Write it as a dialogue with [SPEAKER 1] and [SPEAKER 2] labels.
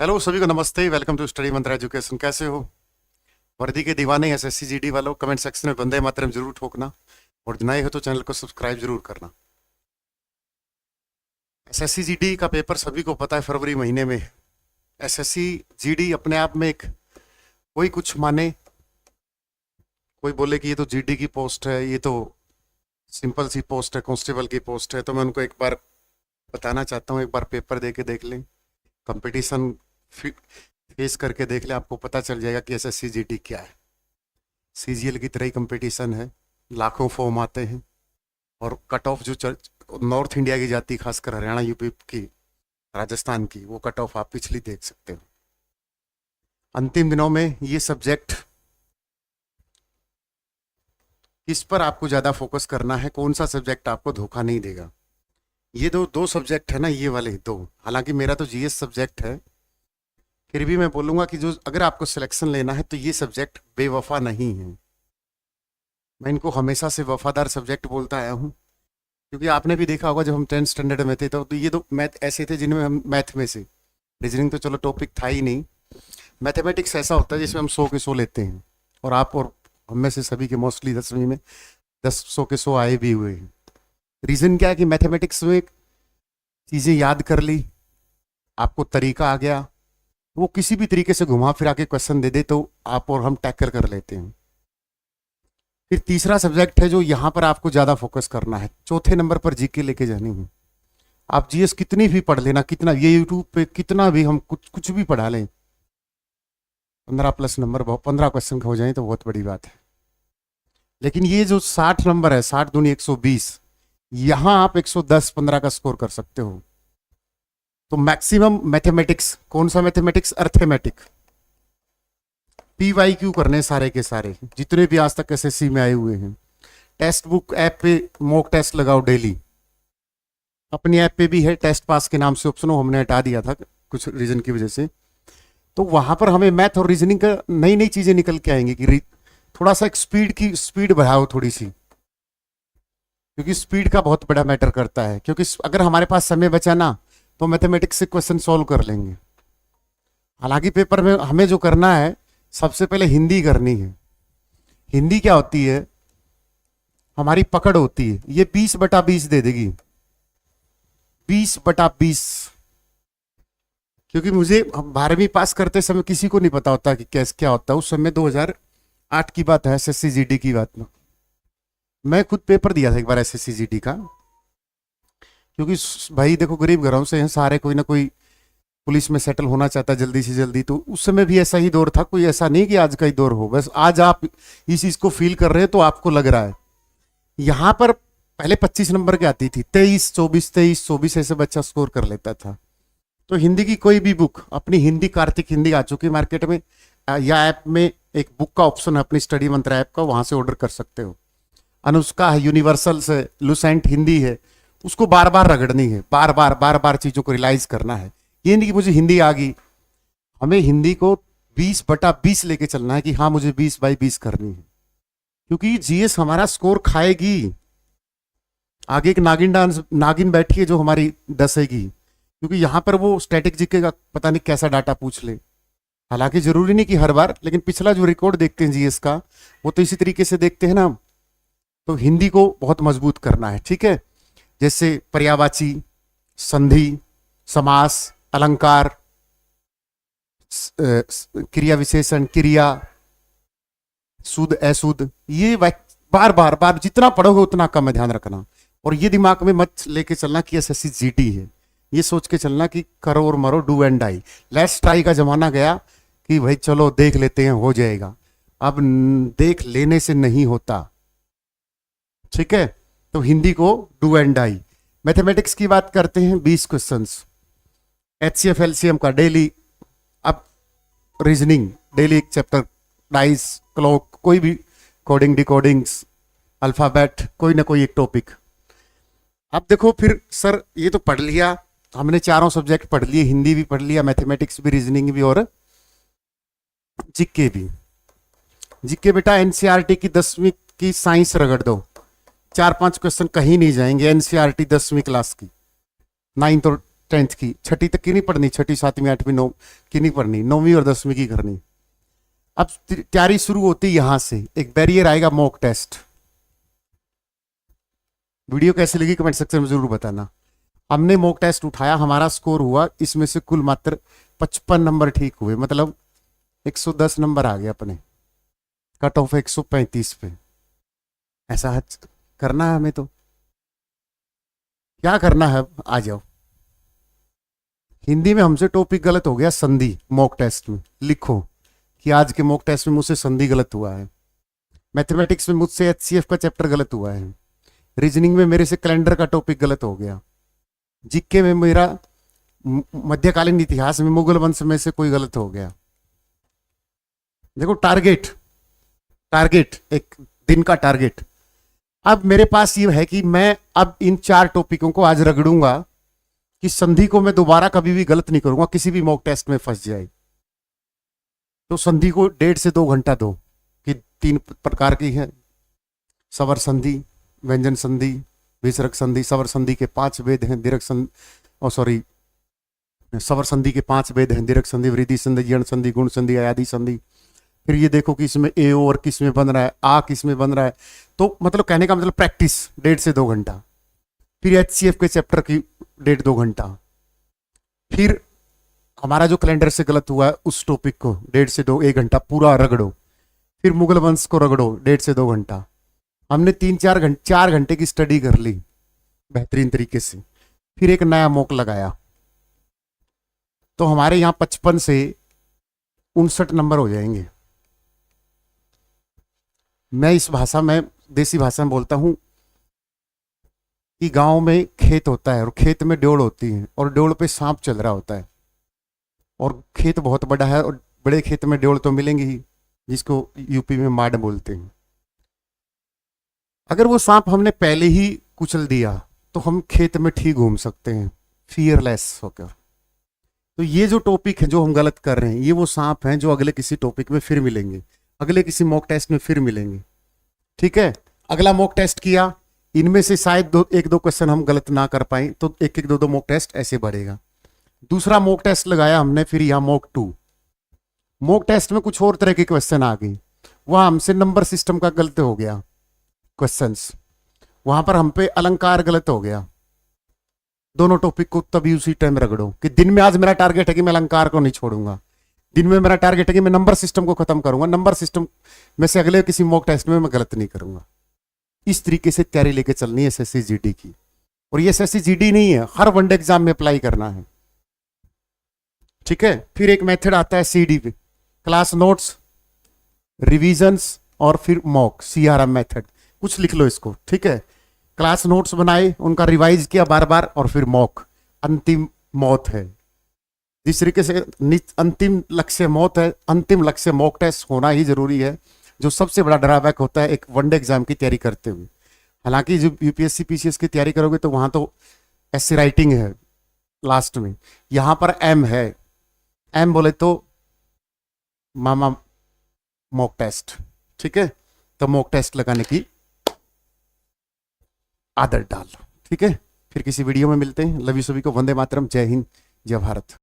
[SPEAKER 1] Hello सभी को नमस्ते। Welcome to study Mantra education. कैसे हो? वर्दी के दीवाने एसएससी जीडी वालों, कमेंट सेक्शन में वंदे मातरम जरूर ठोकना और नए हो तो चैनल को सब्सक्राइब जरूर करना। एसएससी जीडी का पेपर सभी को पता है, फरवरी महीने में। एसएससी जीडी अपने आप में एक, कोई कुछ माने, कोई बोले कि ये तो जीडी की पोस्ट है, ये तो सिंपल सी पोस्ट है, कांस्टेबल की पोस्ट है, तो मैं उनको एक बार बताना चाहता हूँ, एक बार पेपर दे के देख लें, कंपटीशन फेस करके देख ले, आपको पता चल जाएगा कि एसएससी जीडी क्या है। सीजीएल की तरह ही कंपटीशन है, लाखों फॉर्म आते हैं और कट ऑफ जो नॉर्थ इंडिया की जाती, खासकर हरियाणा, यूपी की, राजस्थान की, वो कट ऑफ आप पिछली देख सकते हो। अंतिम दिनों में ये सब्जेक्ट किस पर आपको ज़्यादा फोकस करना है, कौन सा सब्जेक्ट आपको धोखा नहीं देगा। ये दो सब्जेक्ट है ना, ये वाले दो। हालांकि मेरा तो जीएस सब्जेक्ट है, फिर भी मैं बोलूँगा कि जो अगर आपको सिलेक्शन लेना है तो ये सब्जेक्ट बेवफा नहीं है। मैं इनको हमेशा से वफादार सब्जेक्ट बोलता आया हूँ, क्योंकि आपने भी देखा होगा जब हम 10th स्टैंडर्ड में थे तो ये दो मैथ ऐसे थे जिनमें हम, मैथ में से रीजनिंग तो चलो टॉपिक था ही नहीं, मैथमेटिक्स ऐसा होता है जिसमें हम 100 के 100 लेते हैं। और आप और हम में से सभी के मोस्टली 10वीं में 100 के 100 आए भी हुए हैं। रीज़न क्या है कि मैथमेटिक्स में चीज़ें याद कर ली, आपको तरीका आ गया, वो किसी भी तरीके से घुमा फिरा के क्वेश्चन दे दे तो आप और हम टैकल कर लेते हैं। फिर तीसरा सब्जेक्ट है जो यहाँ पर आपको ज़्यादा फोकस करना है, चौथे नंबर पर जीके लेके जानी है। आप जीएस कितनी भी पढ़ लेना, कितना ये यूट्यूब पे कितना भी हम कुछ भी पढ़ा लें, 15+ नंबर 15 क्वेश्चन हो जाए तो बहुत बड़ी बात है। लेकिन ये जो 60 नंबर है, 60 दूनी 120, यहाँ आप 110-15 का स्कोर कर सकते हो। तो मैक्सिमम मैथमेटिक्स, कौन सा मैथमेटिक्स? अर्थमेटिक, PYQ करने सारे के सारे, जितने भी आज तक एसएससी में आए हुए हैं। टेक्स्ट बुक ऐप पे मॉक टेस्ट लगाओ डेली, अपनी ऐप पे भी है, टेस्ट पास के नाम से ऑप्शन हो, हमने हटा दिया था कुछ रीजन की वजह से। तो वहां पर हमें मैथ और रीजनिंग का नई नई चीजें निकल के आएंगी कि थोड़ा सा एक स्पीड बढ़ाओ थोड़ी सी, क्योंकि स्पीड का बहुत बड़ा मैटर करता है। क्योंकि अगर हमारे पास समय बचा ना तो मैथमेटिक्स से क्वेश्चन सॉल्व कर लेंगे। हालांकि पेपर में हमें जो करना है, सबसे पहले हिंदी करनी है। हिंदी क्या होती है? हमारी पकड़ होती है, ये 20/20 दे देगी, 20/20। क्योंकि मुझे 12वीं पास करते समय किसी को नहीं पता होता कि कैसे क्या होता है। उस समय 2008 की बात है, एसएससी जीडी की बात में। मैं खुद पेपर दिया था एक बार एसएससी जीडी का, क्योंकि भाई देखो गरीब घरों से हैं सारे, कोई ना कोई पुलिस में सेटल होना चाहता है जल्दी से जल्दी। तो उस समय भी ऐसा ही दौर था, कोई ऐसा नहीं कि आज का ही दौर हो। बस आज आप इस चीज को फील कर रहे हैं तो आपको लग रहा है। यहाँ पर पहले 25 नंबर की आती थी, 23-24 ऐसे बच्चा स्कोर कर लेता था। तो हिंदी की कोई भी बुक, अपनी हिंदी, कार्तिक हिंदी आ चुकी मार्केट में, या ऐप में एक बुक का ऑप्शन है अपनी स्टडी मंत्रा ऐप का, वहां से ऑर्डर कर सकते हो। अनुष्का है, यूनिवर्सल से, लुसेंट हिंदी है, उसको बार बार रगड़नी है, बार बार चीजों को रियलाइज करना है। ये नहीं कि मुझे हिंदी आ गई, हमें हिंदी को 20/20 लेके चलना है कि हाँ मुझे 20/20 करनी है। क्योंकि जीएस हमारा स्कोर खाएगी। आगे एक नागिन बैठी है जो हमारी डसेगी, क्योंकि यहाँ पर वो स्टैटिक जीके का पता नहीं कैसा डाटा पूछ ले। हालांकि जरूरी नहीं कि हर बार, लेकिन पिछला जो रिकॉर्ड देखते हैं जीएस का, वो तो इसी तरीके से देखते हैं ना। तो हिंदी को बहुत मजबूत करना है, ठीक है। जैसे पर्यायवाची, संधि, समास, अलंकार, क्रिया विशेषण, क्रिया, शुद्ध अशुद्ध, ये बार बार जितना पढ़ोगे उतना कम है, ध्यान रखना। और ये दिमाग में मत लेके चलना कि एसएससी जीडी है, ये सोच के चलना कि करो और मरो, do and die. Let's try का जमाना गया कि भाई चलो देख लेते हैं, हो जाएगा। अब देख लेने से नहीं होता, ठीक है। तो हिंदी को डू एंड डाई। मैथमेटिक्स की बात करते हैं, 20 क्वेश्चंस, HCF LCM का डेली। अब रीजनिंग डेली एक चैप्टर, डाइस, क्लॉक, कोई भी कोडिंग, डिकोडिंग्स, अल्फाबेट, कोई ना कोई एक टॉपिक। अब देखो फिर सर ये तो पढ़ लिया हमने, चारों सब्जेक्ट पढ़ लिए, हिंदी भी पढ़ लिया, मैथमेटिक्स भी, रीजनिंग भी और जीके भी। जीके बेटा एनसीईआरटी की 10वीं की साइंस रगड़ दो, 4-5 क्वेश्चन कहीं नहीं जाएंगे। एनसीईआरटी 10वीं क्लास की, 9th और 10th की, छठी तक की नहीं पढ़नी, छठी 7वीं 8वीं 9 की नहीं पढ़नी, 9वीं और 10वीं की करनी। अब तैयारी शुरू होती है यहां से, एक बैरियर आएगा मॉक टेस्ट। वीडियो कैसी लगी कमेंट सेक्शन में जरूर बताना। हमने मॉक टेस्ट उठाया, हमारा स्कोर हुआ इसमें से कुल मात्र 55 नंबर ठीक हुए, मतलब 110 नंबर आ गए अपने, कट ऑफ 135 पे। ऐसा करना है हमें, तो क्या करना है, आ जाओ। हिंदी में हमसे टॉपिक गलत हो गया संधि, मॉक टेस्ट में लिखो कि आज के मॉक टेस्ट में मुझसे संधि गलत हुआ है। मैथमेटिक्स में मुझसे एचसीएफ का चैप्टर गलत हुआ है। रीजनिंग में मेरे से कैलेंडर का टॉपिक गलत हो गया। जीके में मेरा मध्यकालीन इतिहास में मुगल वंश में से कोई गलत हो गया। देखो टारगेट, टारगेट एक दिन का टारगेट। अब मेरे पास ये है कि मैं अब इन 4 टॉपिकों को आज रगड़ूंगा कि संधि को मैं दोबारा कभी भी गलत नहीं करूंगा, किसी भी मॉक टेस्ट में फंस जाए तो संधि को 1.5 से 2 घंटा दो कि 3 प्रकार की है, सवर संधि, व्यंजन संधि, विसर्ग संधि। सवर संधि के 5 भेद हैं, दीर्घ संधि, सवर संधि के 5 भेद हैं, दीर्घ संधि, वृद्धि संधि, यण संधि, गुण संधि, अयादि संधि। फिर ये देखो कि इसमें ए और किस में बन रहा है, आ किस में बन रहा है। तो मतलब कहने का मतलब प्रैक्टिस 1.5 से 2 घंटा। फिर एचसीएफ के चैप्टर की 1.5 2 घंटा। फिर हमारा जो कैलेंडर से गलत हुआ है उस टॉपिक को 1.5 से 2 1 घंटा पूरा रगड़ो। फिर मुगल वंश को रगड़ो 1.5 से 2 घंटा। हमने 4 घंटे की स्टडी कर ली बेहतरीन तरीके से। फिर एक नया मॉक लगाया तो हमारे यहां 55 से 59 नंबर हो जाएंगे। मैं इस भाषा में, देसी भाषा में बोलता हूं कि गांव में खेत होता है और खेत में ड्योड़ होती है और ड्योड़ पे सांप चल रहा होता है और खेत बहुत बड़ा है और बड़े खेत में ड्योड़ तो मिलेंगे ही, जिसको यूपी में माड बोलते हैं। अगर वो सांप हमने पहले ही कुचल दिया तो हम खेत में ठीक घूम सकते हैं फियरलेस होकर। तो ये जो टॉपिक है जो हम गलत कर रहे हैं, ये वो सांप हैं जो अगले किसी टॉपिक में फिर मिलेंगे, अगले किसी मॉक टेस्ट में फिर मिलेंगे। ठीक है, अगला मॉक टेस्ट किया, इनमें से शायद 1-2 क्वेश्चन हम गलत ना कर पाए तो 1-1 2-2 मॉक टेस्ट ऐसे बढ़ेगा। दूसरा मॉक टेस्ट लगाया हमने, फिर यहां मॉक 2। मॉक टेस्ट में कुछ और तरह के क्वेश्चन आ गए, वहां हमसे नंबर सिस्टम का गलत हो गया क्वेश्चंस, वहां पर हम पे अलंकार गलत हो गया। दोनों टॉपिक को तभी उसी टाइम रगड़ो कि दिन में आज मेरा टारगेट है कि मैं अलंकार को नहीं छोड़ूंगा, दिन में मेरा टारगेट है कि मैं नंबर सिस्टम को खत्म करूंगा, नंबर सिस्टम में से अगले किसी मॉक टेस्ट में मैं गलत नहीं करूंगा। इस तरीके से तैयारी लेके चलनी है एसएससी जीडी की। और ये एसएससी जीडी नहीं है, हर वनडे एग्जाम में अप्लाई करना है। ठीक है, फिर एक मेथड आता है सीडी पे, क्लास नोट्स, रिविजन्स और फिर मॉक, सीआरएम मेथड। कुछ लिख लो इसको, ठीक है। क्लास नोट्स बनाए, उनका रिवाइज किया बार बार, और फिर मॉक। अंतिम मौत है, जिस तरीके से अंतिम लक्ष्य मौत है, अंतिम लक्ष्य मॉक टेस्ट होना ही जरूरी है, जो सबसे बड़ा ड्रॉबैक होता है एक वनडे एग्जाम की तैयारी करते हुए। हालांकि जब यूपीएससी पीसीएस की तैयारी करोगे तो वहां तो ऐसे राइटिंग है लास्ट में, यहां पर एम है, एम बोले तो मामा मॉक टेस्ट। ठीक है, तो मॉक टेस्ट लगाने की आदत डाल। ठीक है, फिर किसी वीडियो में मिलते हैं। लव यू सभी को, वंदे मातरम, जय हिंद, जय भारत।